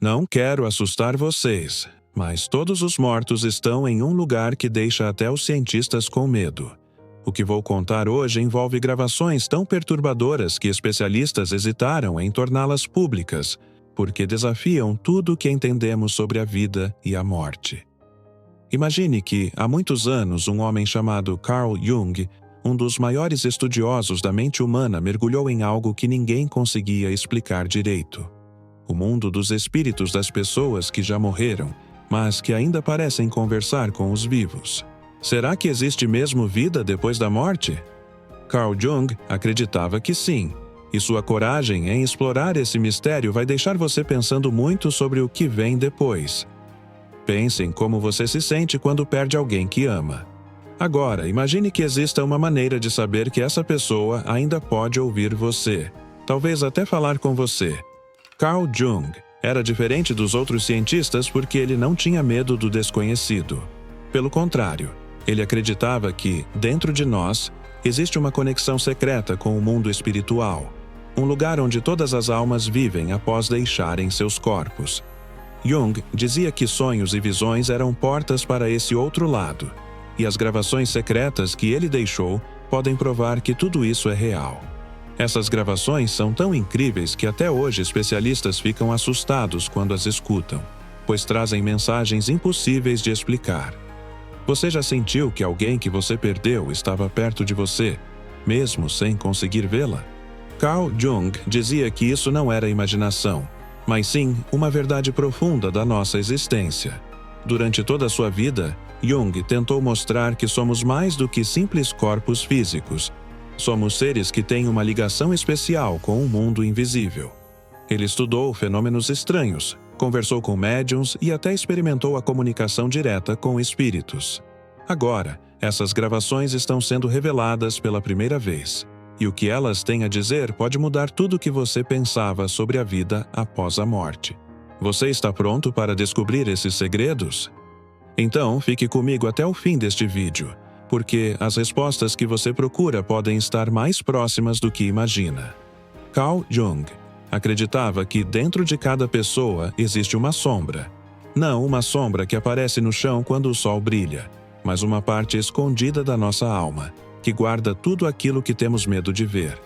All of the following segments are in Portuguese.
Não quero assustar vocês, mas todos os mortos estão em um lugar que deixa até os cientistas com medo. O que vou contar hoje envolve gravações tão perturbadoras que especialistas hesitaram em torná-las públicas, porque desafiam tudo o que entendemos sobre a vida e a morte. Imagine que, há muitos anos, um homem chamado Carl Jung, um dos maiores estudiosos da mente humana, mergulhou em algo que ninguém conseguia explicar direito. O mundo dos espíritos das pessoas que já morreram, mas que ainda parecem conversar com os vivos. Será que existe mesmo vida depois da morte? Carl Jung acreditava que sim, e sua coragem em explorar esse mistério vai deixar você pensando muito sobre o que vem depois. Pense em como você se sente quando perde alguém que ama. Agora, imagine que exista uma maneira de saber que essa pessoa ainda pode ouvir você, talvez até falar com você. Carl Jung era diferente dos outros cientistas porque ele não tinha medo do desconhecido. Pelo contrário, ele acreditava que, dentro de nós, existe uma conexão secreta com o mundo espiritual, um lugar onde todas as almas vivem após deixarem seus corpos. Jung dizia que sonhos e visões eram portas para esse outro lado, e as gravações secretas que ele deixou podem provar que tudo isso é real. Essas gravações são tão incríveis que até hoje especialistas ficam assustados quando as escutam, pois trazem mensagens impossíveis de explicar. Você já sentiu que alguém que você perdeu estava perto de você, mesmo sem conseguir vê-la? Carl Jung dizia que isso não era imaginação, mas sim uma verdade profunda da nossa existência. Durante toda a sua vida, Jung tentou mostrar que somos mais do que simples corpos físicos. Somos seres que têm uma ligação especial com o mundo invisível. Ele estudou fenômenos estranhos, conversou com médiuns e até experimentou a comunicação direta com espíritos. Agora, essas gravações estão sendo reveladas pela primeira vez, e o que elas têm a dizer pode mudar tudo o que você pensava sobre a vida após a morte. Você está pronto para descobrir esses segredos? Então, fique comigo até o fim deste vídeo, porque as respostas que você procura podem estar mais próximas do que imagina. Carl Jung acreditava que dentro de cada pessoa existe uma sombra. Não uma sombra que aparece no chão quando o sol brilha, mas uma parte escondida da nossa alma, que guarda tudo aquilo que temos medo de ver.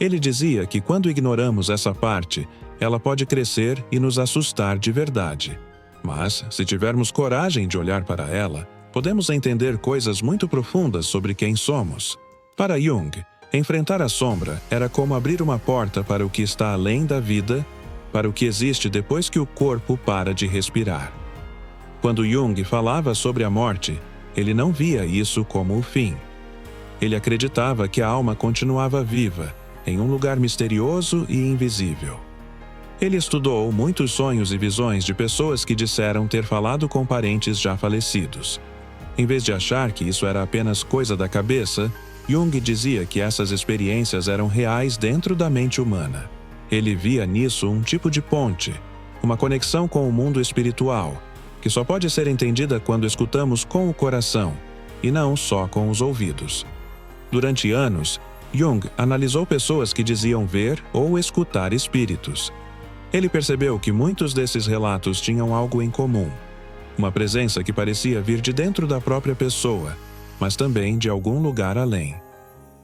Ele dizia que quando ignoramos essa parte, ela pode crescer e nos assustar de verdade. Mas, se tivermos coragem de olhar para ela, podemos entender coisas muito profundas sobre quem somos. Para Jung, enfrentar a sombra era como abrir uma porta para o que está além da vida, para o que existe depois que o corpo para de respirar. Quando Jung falava sobre a morte, ele não via isso como o fim. Ele acreditava que a alma continuava viva, em um lugar misterioso e invisível. Ele estudou muitos sonhos e visões de pessoas que disseram ter falado com parentes já falecidos. Em vez de achar que isso era apenas coisa da cabeça, Jung dizia que essas experiências eram reais dentro da mente humana. Ele via nisso um tipo de ponte, uma conexão com o mundo espiritual, que só pode ser entendida quando escutamos com o coração, e não só com os ouvidos. Durante anos, Jung analisou pessoas que diziam ver ou escutar espíritos. Ele percebeu que muitos desses relatos tinham algo em comum. Uma presença que parecia vir de dentro da própria pessoa, mas também de algum lugar além.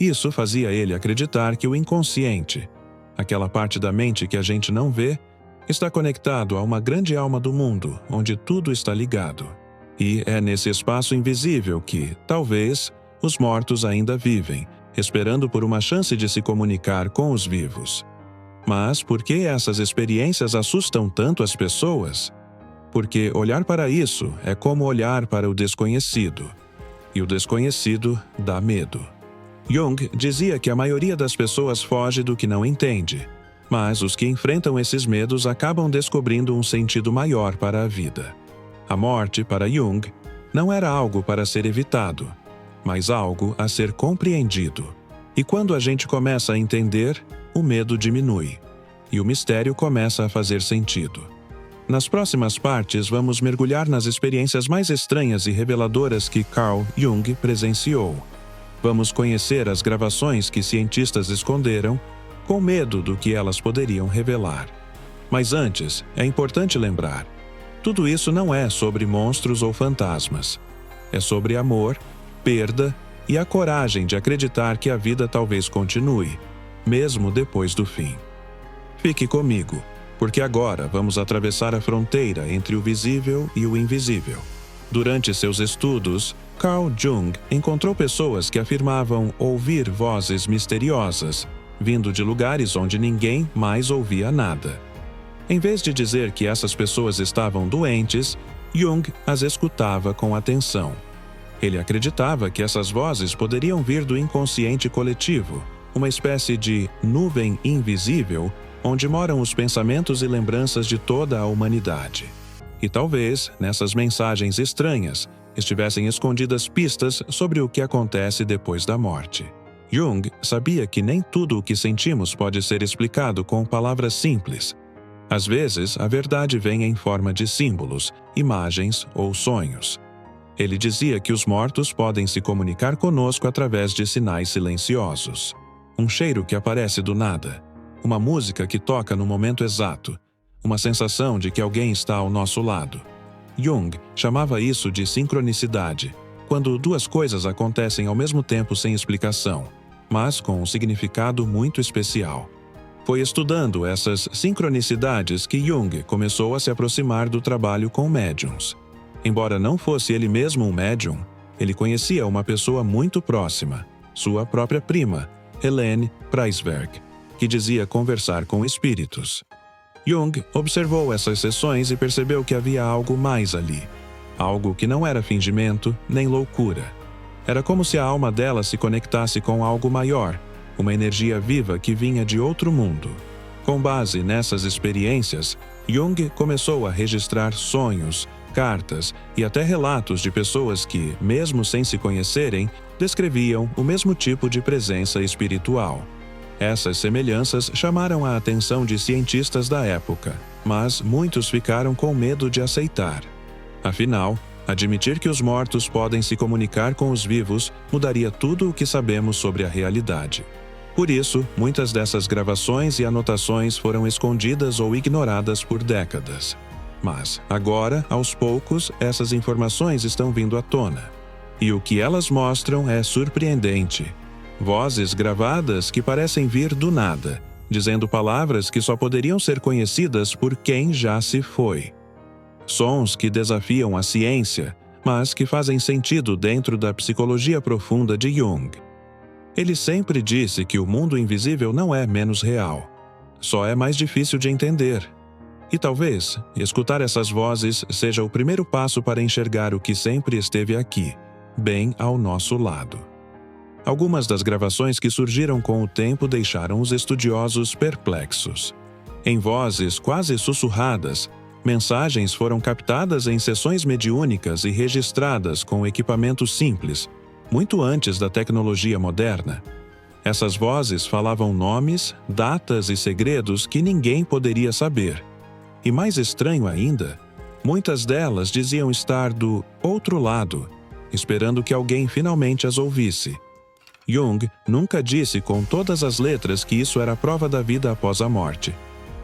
Isso fazia ele acreditar que o inconsciente, aquela parte da mente que a gente não vê, está conectado a uma grande alma do mundo, onde tudo está ligado. E é nesse espaço invisível que, talvez, os mortos ainda vivem, esperando por uma chance de se comunicar com os vivos. Mas por que essas experiências assustam tanto as pessoas? Porque olhar para isso é como olhar para o desconhecido. E o desconhecido dá medo. Jung dizia que a maioria das pessoas foge do que não entende, mas os que enfrentam esses medos acabam descobrindo um sentido maior para a vida. A morte, para Jung, não era algo para ser evitado, mas algo a ser compreendido. E quando a gente começa a entender, o medo diminui, e o mistério começa a fazer sentido. Nas próximas partes, vamos mergulhar nas experiências mais estranhas e reveladoras que Carl Jung presenciou. Vamos conhecer as gravações que cientistas esconderam, com medo do que elas poderiam revelar. Mas antes, é importante lembrar: tudo isso não é sobre monstros ou fantasmas. É sobre amor, perda e a coragem de acreditar que a vida talvez continue, mesmo depois do fim. Fique comigo, porque agora vamos atravessar a fronteira entre o visível e o invisível. Durante seus estudos, Carl Jung encontrou pessoas que afirmavam ouvir vozes misteriosas, vindo de lugares onde ninguém mais ouvia nada. Em vez de dizer que essas pessoas estavam doentes, Jung as escutava com atenção. Ele acreditava que essas vozes poderiam vir do inconsciente coletivo, uma espécie de nuvem invisível onde moram os pensamentos e lembranças de toda a humanidade. E talvez, nessas mensagens estranhas, estivessem escondidas pistas sobre o que acontece depois da morte. Jung sabia que nem tudo o que sentimos pode ser explicado com palavras simples. Às vezes, a verdade vem em forma de símbolos, imagens ou sonhos. Ele dizia que os mortos podem se comunicar conosco através de sinais silenciosos. Um cheiro que aparece do nada, uma música que toca no momento exato, uma sensação de que alguém está ao nosso lado. Jung chamava isso de sincronicidade, quando duas coisas acontecem ao mesmo tempo sem explicação, mas com um significado muito especial. Foi estudando essas sincronicidades que Jung começou a se aproximar do trabalho com médiums. Embora não fosse ele mesmo um médium, ele conhecia uma pessoa muito próxima, sua própria prima, Helene Preiswerk, que dizia conversar com espíritos. Jung observou essas sessões e percebeu que havia algo mais ali. Algo que não era fingimento nem loucura. Era como se a alma dela se conectasse com algo maior, uma energia viva que vinha de outro mundo. Com base nessas experiências, Jung começou a registrar sonhos, cartas e até relatos de pessoas que, mesmo sem se conhecerem, descreviam o mesmo tipo de presença espiritual. Essas semelhanças chamaram a atenção de cientistas da época, mas muitos ficaram com medo de aceitar. Afinal, admitir que os mortos podem se comunicar com os vivos mudaria tudo o que sabemos sobre a realidade. Por isso, muitas dessas gravações e anotações foram escondidas ou ignoradas por décadas. Mas, agora, aos poucos, essas informações estão vindo à tona. E o que elas mostram é surpreendente. Vozes gravadas que parecem vir do nada, dizendo palavras que só poderiam ser conhecidas por quem já se foi. Sons que desafiam a ciência, mas que fazem sentido dentro da psicologia profunda de Jung. Ele sempre disse que o mundo invisível não é menos real, só é mais difícil de entender. E talvez, escutar essas vozes seja o primeiro passo para enxergar o que sempre esteve aqui, bem ao nosso lado. Algumas das gravações que surgiram com o tempo deixaram os estudiosos perplexos. Em vozes quase sussurradas, mensagens foram captadas em sessões mediúnicas e registradas com equipamentos simples, muito antes da tecnologia moderna. Essas vozes falavam nomes, datas e segredos que ninguém poderia saber. E mais estranho ainda, muitas delas diziam estar do outro lado, esperando que alguém finalmente as ouvisse. Jung nunca disse com todas as letras que isso era prova da vida após a morte,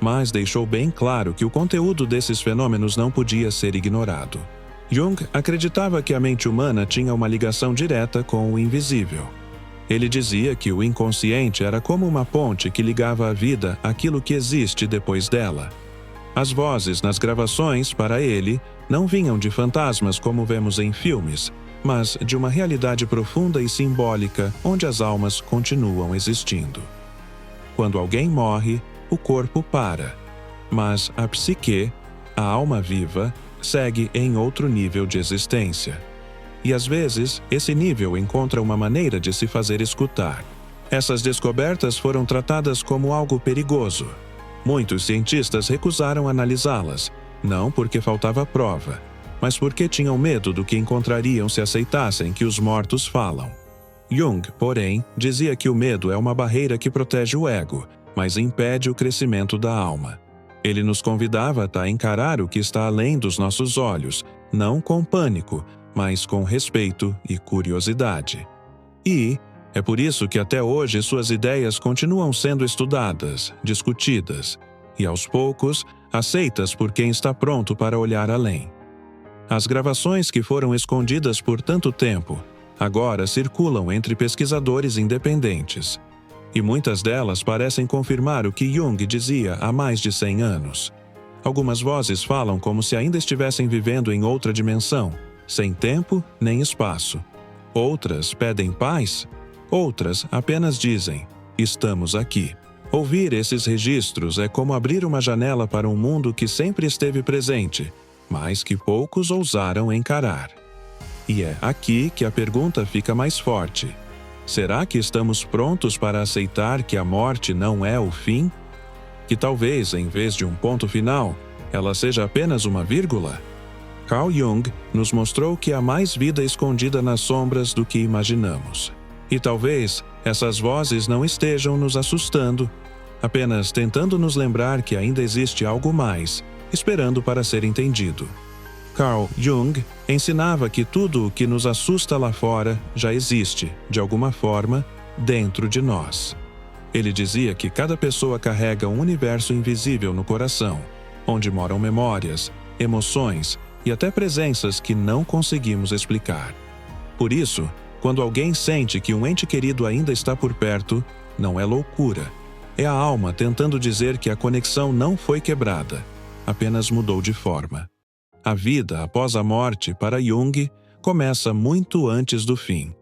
mas deixou bem claro que o conteúdo desses fenômenos não podia ser ignorado. Jung acreditava que a mente humana tinha uma ligação direta com o invisível. Ele dizia que o inconsciente era como uma ponte que ligava a vida àquilo que existe depois dela. As vozes nas gravações, para ele, não vinham de fantasmas como vemos em filmes, mas de uma realidade profunda e simbólica onde as almas continuam existindo. Quando alguém morre, o corpo para, mas a psique, a alma viva, segue em outro nível de existência. E às vezes, esse nível encontra uma maneira de se fazer escutar. Essas descobertas foram tratadas como algo perigoso. Muitos cientistas recusaram analisá-las, não porque faltava prova, mas porque tinham medo do que encontrariam se aceitassem que os mortos falam. Jung, porém, dizia que o medo é uma barreira que protege o ego, mas impede o crescimento da alma. Ele nos convidava a encarar o que está além dos nossos olhos, não com pânico, mas com respeito e curiosidade. E é por isso que até hoje suas ideias continuam sendo estudadas, discutidas, e, aos poucos, aceitas por quem está pronto para olhar além. As gravações que foram escondidas por tanto tempo agora circulam entre pesquisadores independentes, e muitas delas parecem confirmar o que Jung dizia há mais de 100 anos. Algumas vozes falam como se ainda estivessem vivendo em outra dimensão, sem tempo nem espaço. Outras pedem paz, outras apenas dizem: estamos aqui. Ouvir esses registros é como abrir uma janela para um mundo que sempre esteve presente, mas que poucos ousaram encarar. E é aqui que a pergunta fica mais forte. Será que estamos prontos para aceitar que a morte não é o fim? Que talvez, em vez de um ponto final, ela seja apenas uma vírgula? Carl Jung nos mostrou que há mais vida escondida nas sombras do que imaginamos. E talvez essas vozes não estejam nos assustando, apenas tentando nos lembrar que ainda existe algo mais, esperando para ser entendido. Carl Jung ensinava que tudo o que nos assusta lá fora já existe, de alguma forma, dentro de nós. Ele dizia que cada pessoa carrega um universo invisível no coração, onde moram memórias, emoções e até presenças que não conseguimos explicar. Por isso, quando alguém sente que um ente querido ainda está por perto, não é loucura. É a alma tentando dizer que a conexão não foi quebrada, apenas mudou de forma. A vida após a morte, para Jung, começa muito antes do fim.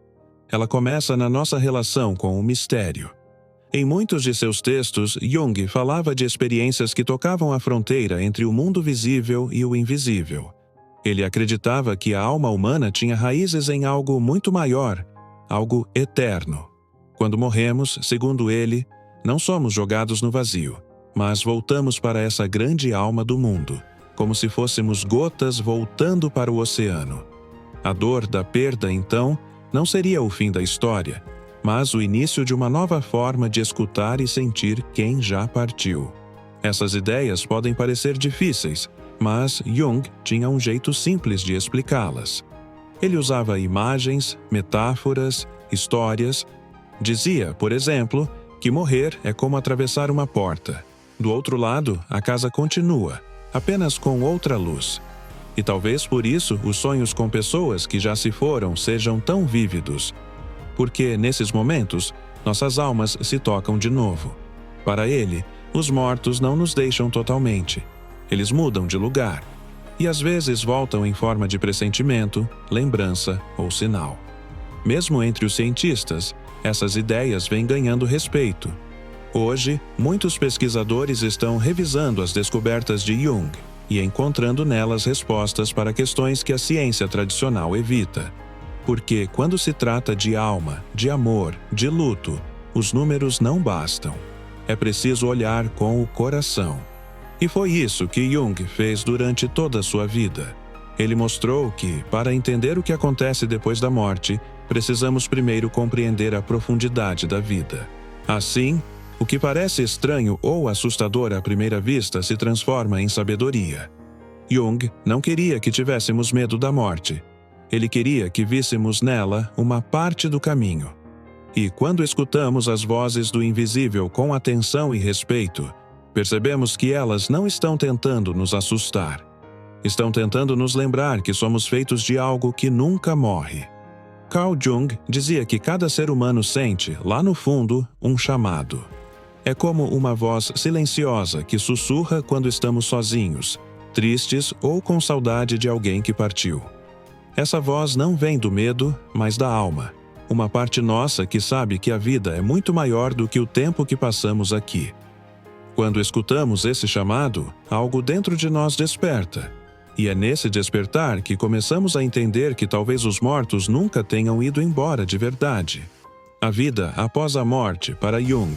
Ela começa na nossa relação com o mistério. Em muitos de seus textos, Jung falava de experiências que tocavam a fronteira entre o mundo visível e o invisível. Ele acreditava que a alma humana tinha raízes em algo muito maior, algo eterno. Quando morremos, segundo ele, não somos jogados no vazio, mas voltamos para essa grande alma do mundo, como se fôssemos gotas voltando para o oceano. A dor da perda, então, não seria o fim da história, mas o início de uma nova forma de escutar e sentir quem já partiu. Essas ideias podem parecer difíceis, mas Jung tinha um jeito simples de explicá-las. Ele usava imagens, metáforas, histórias. Dizia, por exemplo, que morrer é como atravessar uma porta. Do outro lado, a casa continua, apenas com outra luz. E talvez por isso os sonhos com pessoas que já se foram sejam tão vívidos, porque nesses momentos nossas almas se tocam de novo. Para ele, os mortos não nos deixam totalmente. Eles mudam de lugar, e às vezes voltam em forma de pressentimento, lembrança ou sinal. Mesmo entre os cientistas, essas ideias vêm ganhando respeito. Hoje, muitos pesquisadores estão revisando as descobertas de Jung e encontrando nelas respostas para questões que a ciência tradicional evita. Porque quando se trata de alma, de amor, de luto, os números não bastam. É preciso olhar com o coração. E foi isso que Jung fez durante toda a sua vida. Ele mostrou que, para entender o que acontece depois da morte, precisamos primeiro compreender a profundidade da vida. Assim, o que parece estranho ou assustador à primeira vista se transforma em sabedoria. Jung não queria que tivéssemos medo da morte. Ele queria que víssemos nela uma parte do caminho. E quando escutamos as vozes do invisível com atenção e respeito, percebemos que elas não estão tentando nos assustar. Estão tentando nos lembrar que somos feitos de algo que nunca morre. Carl Jung dizia que cada ser humano sente, lá no fundo, um chamado. É como uma voz silenciosa que sussurra quando estamos sozinhos, tristes ou com saudade de alguém que partiu. Essa voz não vem do medo, mas da alma. Uma parte nossa que sabe que a vida é muito maior do que o tempo que passamos aqui. Quando escutamos esse chamado, algo dentro de nós desperta. E é nesse despertar que começamos a entender que talvez os mortos nunca tenham ido embora de verdade. A vida após a morte, para Jung,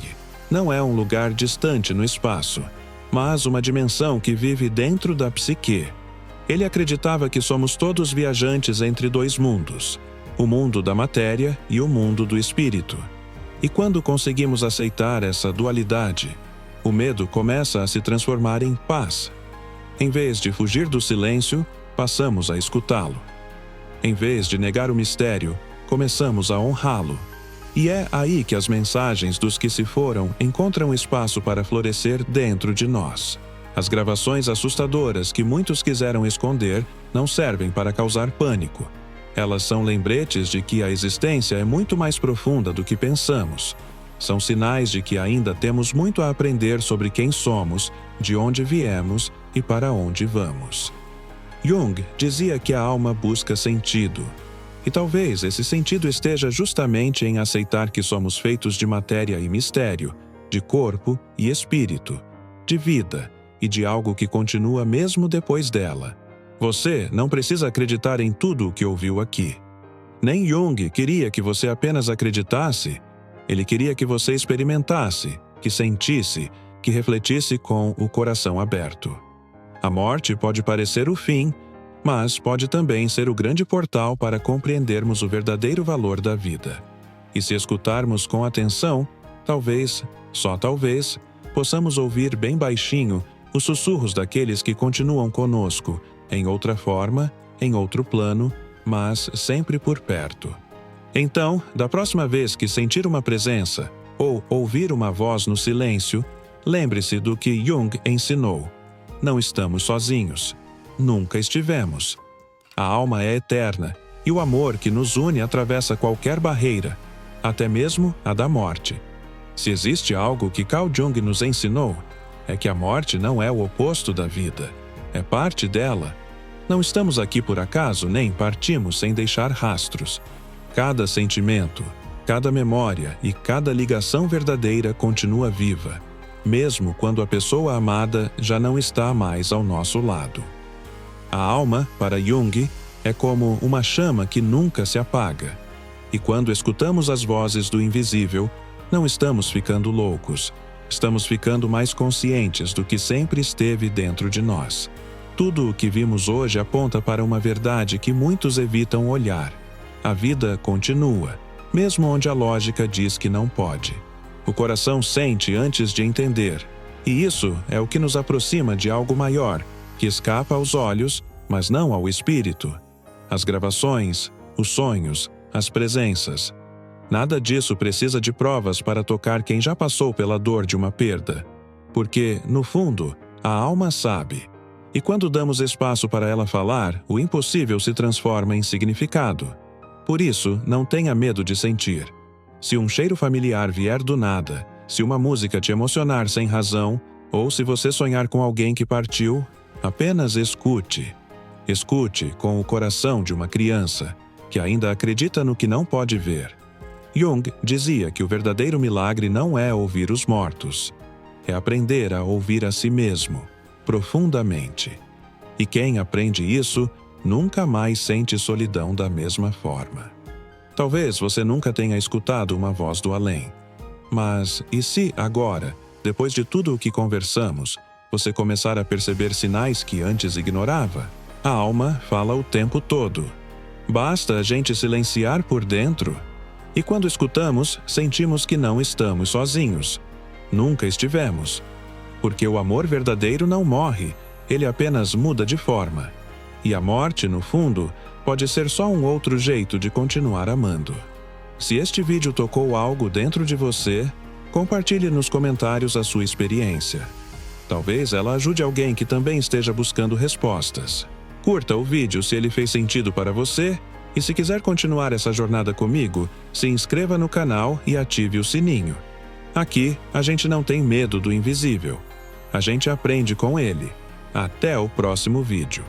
não é um lugar distante no espaço, mas uma dimensão que vive dentro da psique. Ele acreditava que somos todos viajantes entre dois mundos, o mundo da matéria e o mundo do espírito. E quando conseguimos aceitar essa dualidade, o medo começa a se transformar em paz. Em vez de fugir do silêncio, passamos a escutá-lo. Em vez de negar o mistério, começamos a honrá-lo. E é aí que as mensagens dos que se foram encontram espaço para florescer dentro de nós. As gravações assustadoras que muitos quiseram esconder não servem para causar pânico. Elas são lembretes de que a existência é muito mais profunda do que pensamos. São sinais de que ainda temos muito a aprender sobre quem somos, de onde viemos e para onde vamos. Jung dizia que a alma busca sentido. E talvez esse sentido esteja justamente em aceitar que somos feitos de matéria e mistério, de corpo e espírito, de vida e de algo que continua mesmo depois dela. Você não precisa acreditar em tudo o que ouviu aqui. Nem Jung queria que você apenas acreditasse. Ele queria que você experimentasse, que sentisse, que refletisse com o coração aberto. A morte pode parecer o fim, mas pode também ser o grande portal para compreendermos o verdadeiro valor da vida. E se escutarmos com atenção, talvez, só talvez, possamos ouvir bem baixinho os sussurros daqueles que continuam conosco, em outra forma, em outro plano, mas sempre por perto. Então, da próxima vez que sentir uma presença ou ouvir uma voz no silêncio, lembre-se do que Jung ensinou. Não estamos sozinhos. Nunca estivemos. A alma é eterna e o amor que nos une atravessa qualquer barreira, até mesmo a da morte. Se existe algo que Carl Jung nos ensinou, é que a morte não é o oposto da vida, é parte dela. Não estamos aqui por acaso nem partimos sem deixar rastros. Cada sentimento, cada memória e cada ligação verdadeira continua viva, mesmo quando a pessoa amada já não está mais ao nosso lado. A alma, para Jung, é como uma chama que nunca se apaga. E quando escutamos as vozes do invisível, não estamos ficando loucos. Estamos ficando mais conscientes do que sempre esteve dentro de nós. Tudo o que vimos hoje aponta para uma verdade que muitos evitam olhar. A vida continua, mesmo onde a lógica diz que não pode. O coração sente antes de entender. E isso é o que nos aproxima de algo maior, que escapa aos olhos, mas não ao espírito. As gravações, os sonhos, as presenças. Nada disso precisa de provas para tocar quem já passou pela dor de uma perda. Porque, no fundo, a alma sabe. E quando damos espaço para ela falar, o impossível se transforma em significado. Por isso, não tenha medo de sentir. Se um cheiro familiar vier do nada, se uma música te emocionar sem razão, ou se você sonhar com alguém que partiu, apenas escute. Escute com o coração de uma criança, que ainda acredita no que não pode ver. Jung dizia que o verdadeiro milagre não é ouvir os mortos. É aprender a ouvir a si mesmo, profundamente. E quem aprende isso, nunca mais sente solidão da mesma forma. Talvez você nunca tenha escutado uma voz do além. Mas e se agora, depois de tudo o que conversamos, você começar a perceber sinais que antes ignorava? A alma fala o tempo todo. Basta a gente silenciar por dentro. E quando escutamos, sentimos que não estamos sozinhos. Nunca estivemos. Porque o amor verdadeiro não morre, ele apenas muda de forma. E a morte, no fundo, pode ser só um outro jeito de continuar amando. Se este vídeo tocou algo dentro de você, compartilhe nos comentários a sua experiência. Talvez ela ajude alguém que também esteja buscando respostas. Curta o vídeo se ele fez sentido para você e se quiser continuar essa jornada comigo, se inscreva no canal e ative o sininho. Aqui, a gente não tem medo do invisível. A gente aprende com ele. Até o próximo vídeo.